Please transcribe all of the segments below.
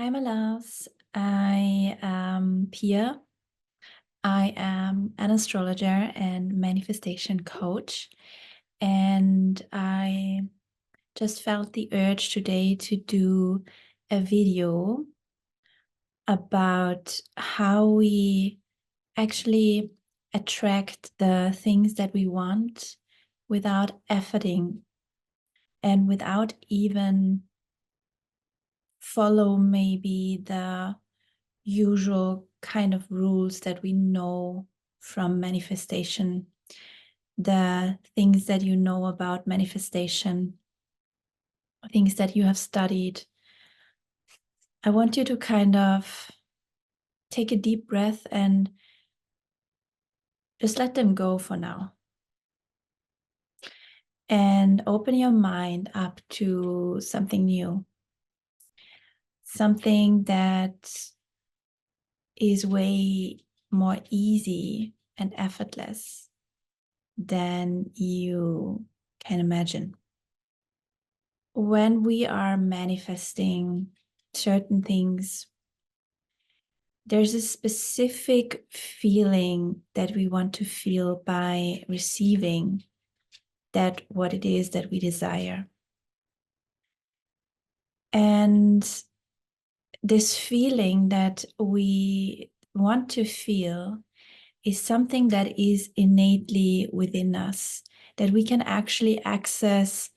Hi, my loves. I am Pia. I am an astrologer and manifestation coach. And I just felt the urge today to do a video about how we actually attract the things that we want without efforting and without even follow maybe the usual kind of rules that we know from manifestation, the things that you know about manifestation, things that you have studied. I want you to kind of take a deep breath and just let them go for now. And open your mind up to something new, something that is way more easy and effortless than you can imagine. When we are manifesting certain things, there's a specific feeling that we want to feel by receiving that what it is that we desire. And this feeling that we want to feel is something that is innately within us, that we can actually access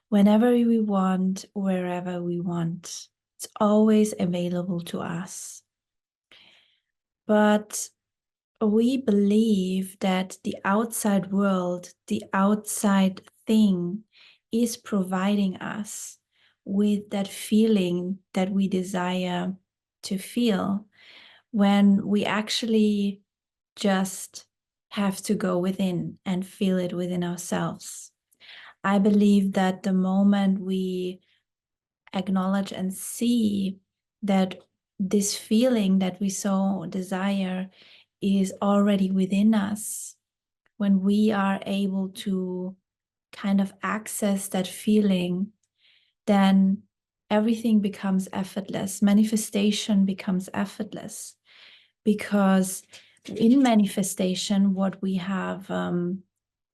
whenever we want, wherever we want. It's always available to us. But we believe that the outside world, the outside thing, is providing us with that feeling that we desire to feel, when we actually just have to go within and feel it within ourselves. I believe that the moment we acknowledge and see that this feeling that we so desire is already within us, when we are able to kind of access that feeling, then everything becomes effortless. Manifestation becomes effortless, because in manifestation, what we have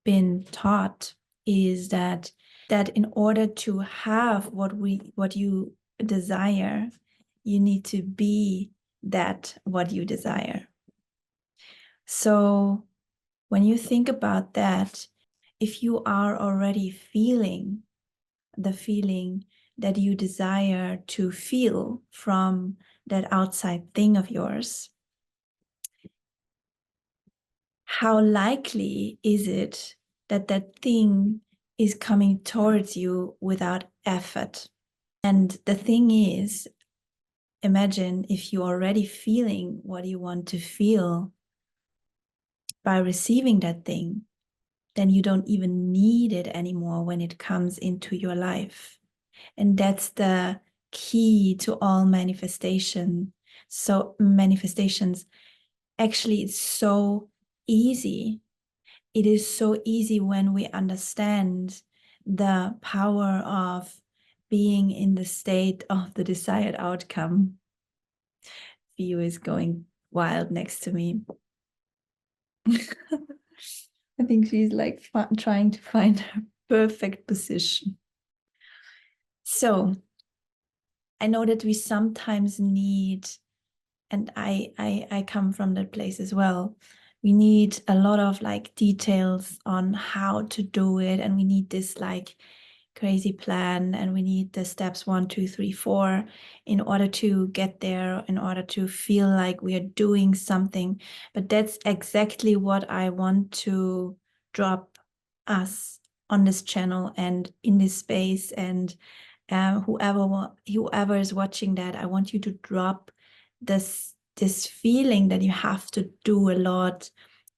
been taught is that in order to have what you desire, you need to be that what you desire. So when you think about that, if you are already feeling the feeling that you desire to feel from that outside thing of yours, how likely is it that that thing is coming towards you without effort? And the thing is, imagine if you're already feeling what you want to feel by receiving that thing, then you don't even need it anymore when it comes into your life. And that's the key to all manifestation. So manifestations, actually, it's so easy. It is so easy when we understand the power of being in the state of the desired outcome. View is going wild next to me. I think she's like trying to find her perfect position. So I know that we sometimes need, and I come from that place as well, we need a lot of like details on how to do it, and we need this like crazy plan, and we need the steps 1, 2, 3, 4 in order to get there, in order to feel like we are doing something. But that's exactly what I want to drop us on this channel and in this space, and whoever is watching that, I want you to drop this feeling that you have to do a lot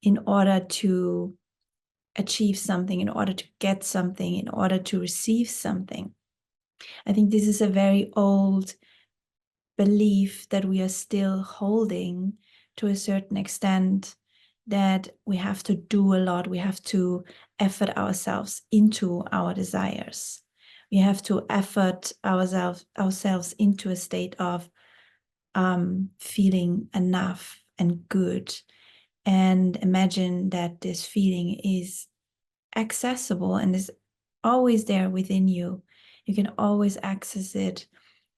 in order to achieve something, in order to get something, in order to receive something. I think this is a very old belief that we are still holding to a certain extent, that we have to do a lot, we have to effort ourselves into our desires. We have to effort ourselves into a state of feeling enough and good. And imagine that this feeling is accessible and is always there within you. You can always access it.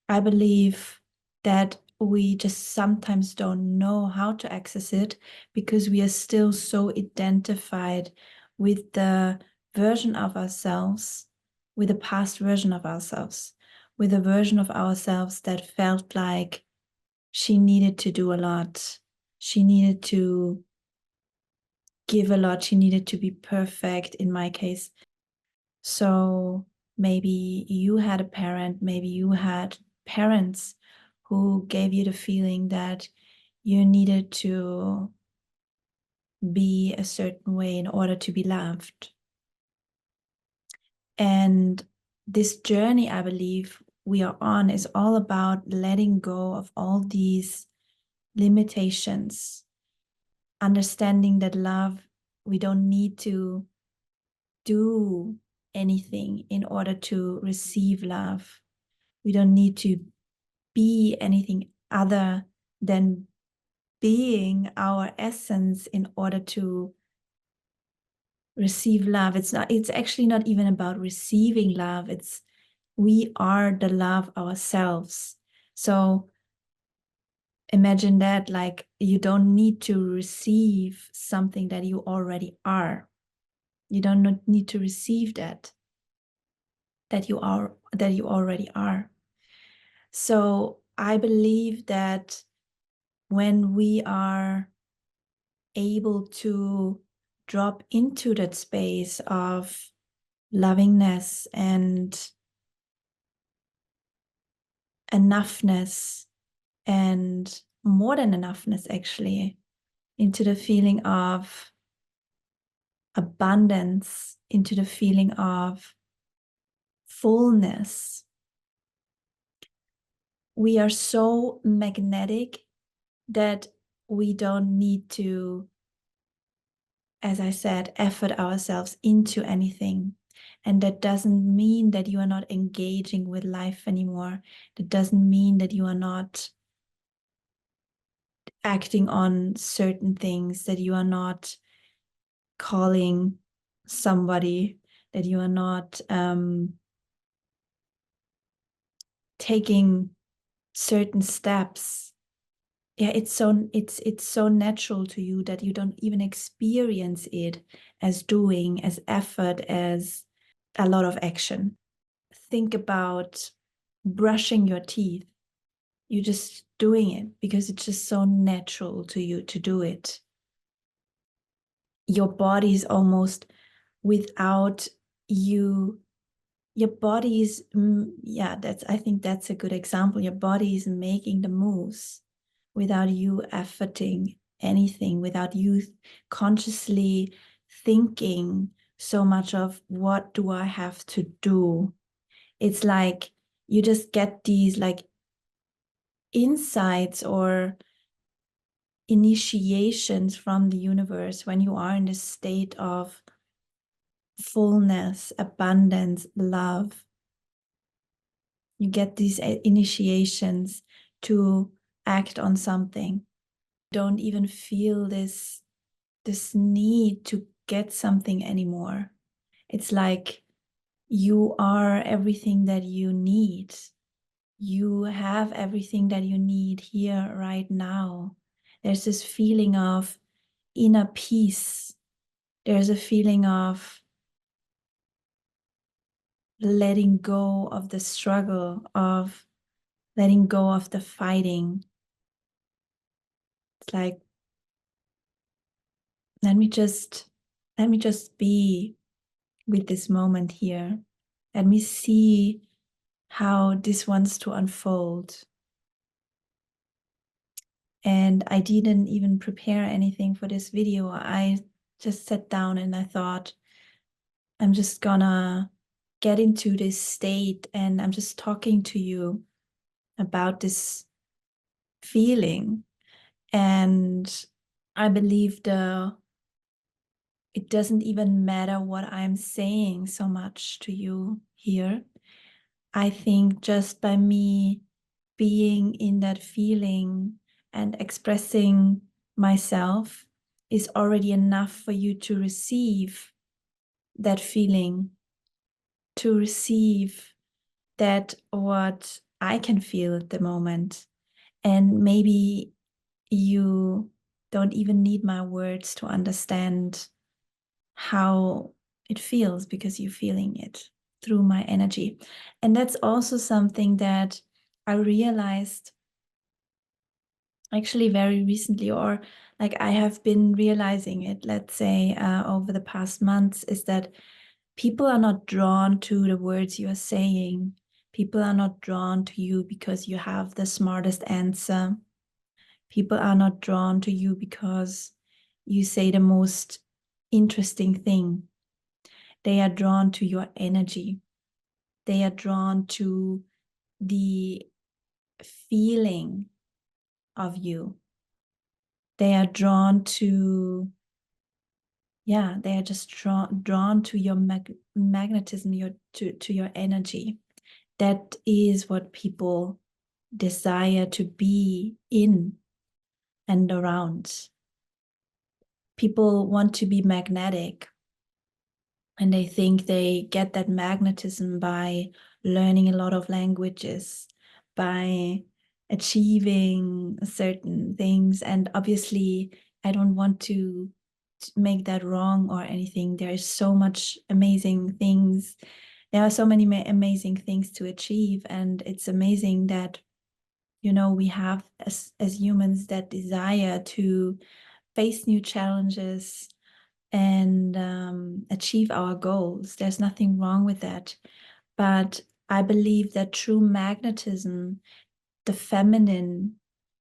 I believe that we just sometimes don't know how to access it because we are still so identified with the version of ourselves, with the past version of ourselves, with a version of ourselves that felt like she needed to do a lot. She needed to give a lot. She needed to be perfect in my case. So maybe you had a parent, maybe you had parents who gave you the feeling that you needed to be a certain way in order to be loved. And this journey, I believe, we are on is all about letting go of all these limitations, understanding that love, we don't need to do anything in order to receive love. We don't need to be anything other than being our essence in order to receive love. It's actually not even about receiving love. It's we are the love ourselves. So imagine that, like, you don't need to receive something that you already are. You don't need to receive that you already are. So I believe that when we are able to drop into that space of lovingness and enoughness, and more than enoughness, actually, into the feeling of abundance, into the feeling of fullness, we are so magnetic that we don't need to, as I said, effort ourselves into anything. And that doesn't mean that you are not engaging with life anymore. That doesn't mean that you are not acting on certain things, that you are not calling somebody, that you are not taking certain steps. Yeah, it's so natural to you that you don't even experience it as doing, as effort, as a lot of action. Think about brushing your teeth. You're just doing it because it's just so natural to you to do it. Your body is almost without you. Your body is, yeah, I think that's a good example. Your body is making the moves without you efforting anything, without you consciously thinking so much of what do I have to do. It's like you just get these like insights or initiations from the universe when you are in this state of fullness, abundance, love. You get these initiations to act on something. Don't even feel this need to get something anymore. It's like you are everything that you need. You have everything that you need here right now. There's this feeling of inner peace. There's a feeling of letting go of the struggle, of letting go of the fighting. It's like, let me just be with this moment here. Let me see how this wants to unfold. And I didn't even prepare anything for this video. I just sat down and I thought, I'm just gonna get into this state and I'm just talking to you about this feeling. And I believe it doesn't even matter what I'm saying so much to you here. I think just by me being in that feeling and expressing myself is already enough for you to receive that feeling, to receive that what I can feel at the moment. And maybe you don't even need my words to understand how it feels, because you're feeling it through my energy. And that's also something that I realized actually very recently, or like I have been realizing it, let's say, over the past months, is that people are not drawn to the words you are saying. People are not drawn to you because you have the smartest answer. People are not drawn to you because you say the most interesting thing. They are drawn to your energy. They are drawn to the feeling of you. They are drawn to, yeah, they are just drawn to your magnetism, to your energy. That is what people desire to be in and around. People want to be magnetic, and they think they get that magnetism by learning a lot of languages, by achieving certain things. And obviously, I don't want to make that wrong or anything. There is so much amazing things. There are so many amazing things to achieve. And it's amazing that, you know, we have as humans that desire to face new challenges and achieve our goals. There's nothing wrong with that. But I believe that true magnetism, the feminine,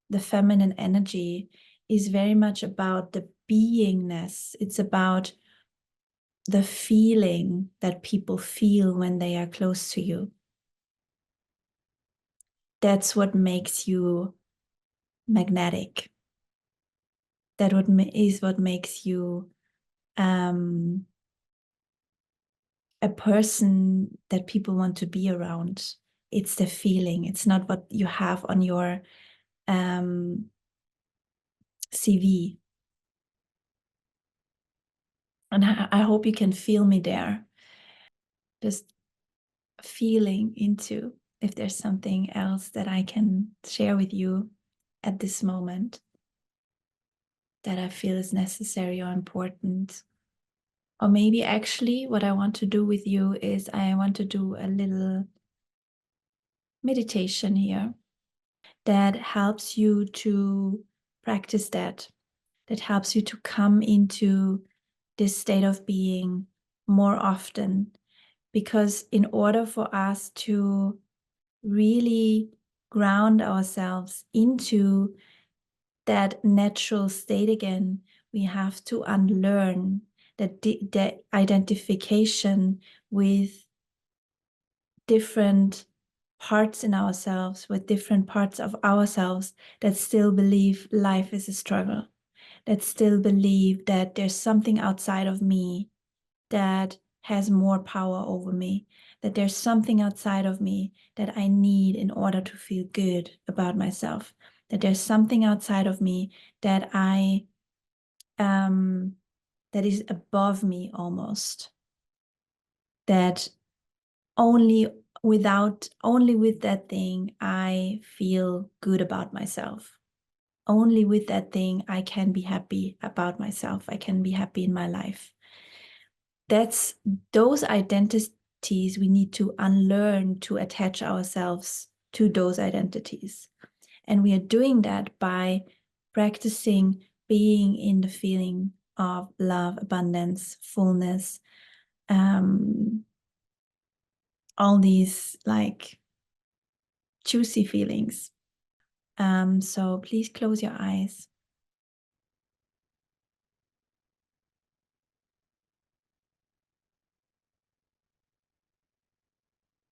the feminine energy, is very much about the beingness. It's about the feeling that people feel when they are close to you. That's what makes you magnetic. That is what makes you a person that people want to be around. It's the feeling. It's not what you have on your CV. And I hope you can feel me there. Just feeling into if there's something else that I can share with you at this moment that I feel is necessary or important. Or maybe actually what I want to do with you is I want to do a little meditation here that helps you to practice that helps you to come into this state of being more often. Because in order for us to really ground ourselves into that natural state again, we have to unlearn the identification with different parts in ourselves, with different parts of ourselves that still believe life is a struggle, that still believe that there's something outside of me that has more power over me, that there's something outside of me that I need in order to feel good about myself, that there's something outside of me that that is above me almost, that only only with that thing I feel good about myself. Only with that thing I can be happy about myself. I can be happy in my life. That's those identities we need to unlearn to attach ourselves to those identities. And we are doing that by practicing being in the feeling of love, abundance, fullness, all these like juicy feelings. So please close your eyes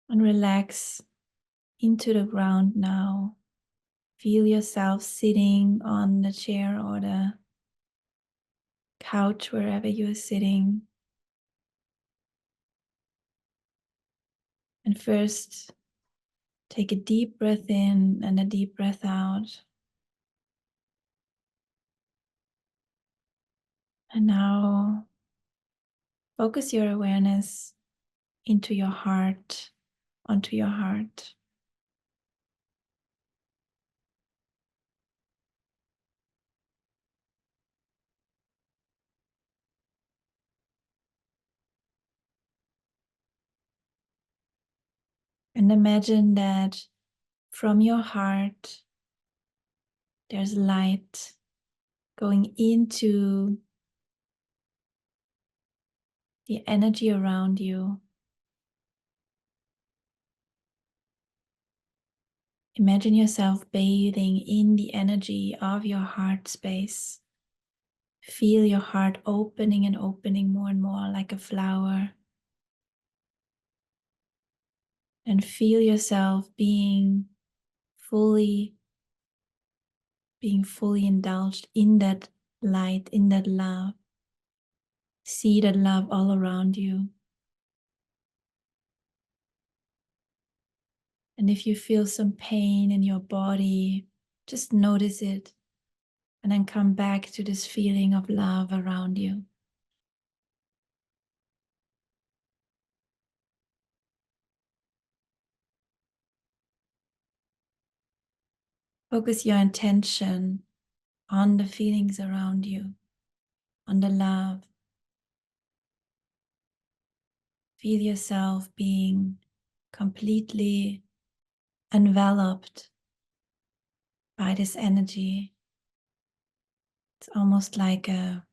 and relax into the ground now. Feel yourself sitting on the chair or the couch, wherever you're sitting. And first, Take a deep breath in and a deep breath out. And now focus your awareness into your heart, onto your heart. And imagine that from your heart, there's light going into the energy around you. Imagine yourself bathing in the energy of your heart space. Feel your heart opening and opening more and more like a flower. And feel yourself being fully indulged in that light, in that love. See that love all around you. And if you feel some pain in your body, just notice it and then come back to this feeling of love around you. Focus your intention on the feelings around you, on the love. Feel yourself being completely enveloped by this energy. It's almost like a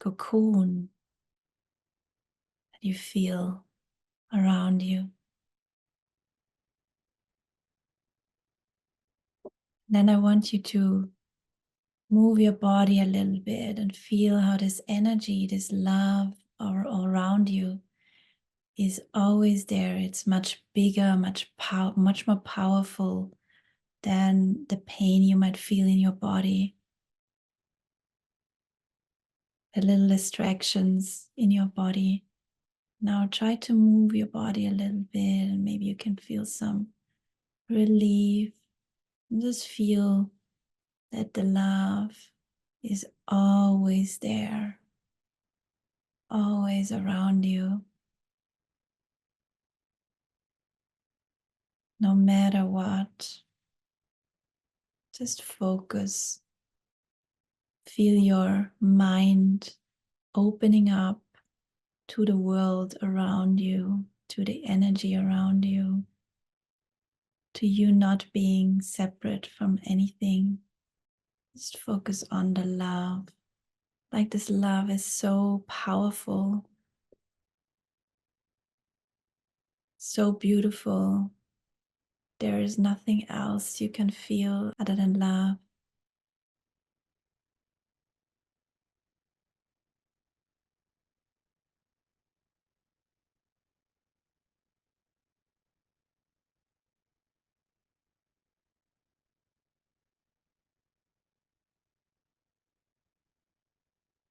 cocoon that you feel around you. Then I want you to move your body a little bit and feel how this energy, this love all around you is always there. It's much bigger, much more powerful than the pain you might feel in your body. The little distractions in your body. Now try to move your body a little bit and maybe you can feel some relief. And just feel that the love is always there, always around you, no matter what. Just focus. Feel your mind opening up to the world around you, to the energy around you, to you not being separate from anything. Just focus on the love. Like this love is so powerful, so beautiful. There is nothing else you can feel other than love.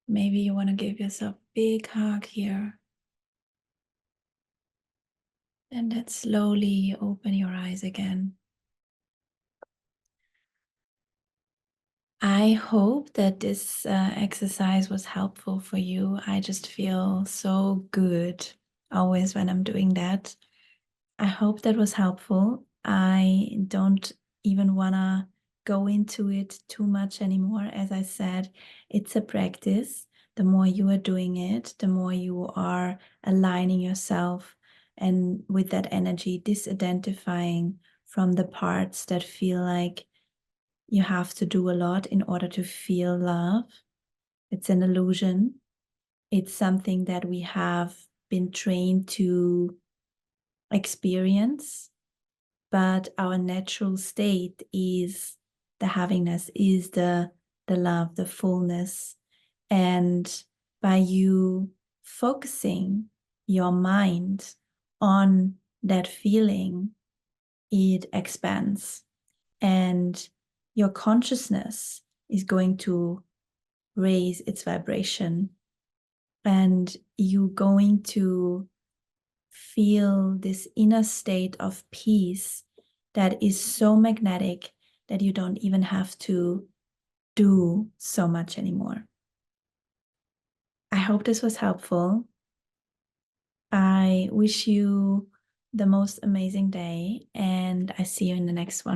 Maybe you want to give yourself a big hug here. And then slowly open your eyes again. I hope that this exercise was helpful for you. I just feel so good always when I'm doing that. I hope that was helpful. I don't even want to go into it too much anymore. As I said, it's a practice. The more you are doing it, the more you are aligning yourself and with that energy, disidentifying from the parts that feel like you have to do a lot in order to feel love. It's an illusion. It's something that we have been trained to experience, but our natural state is the havingness, is the love, the fullness. And by you focusing your mind on that feeling, it expands. And your consciousness is going to raise its vibration. And you're going to feel this inner state of peace that is so magnetic that you don't even have to do so much anymore. I hope this was helpful. I wish you the most amazing day, and I see you in the next one.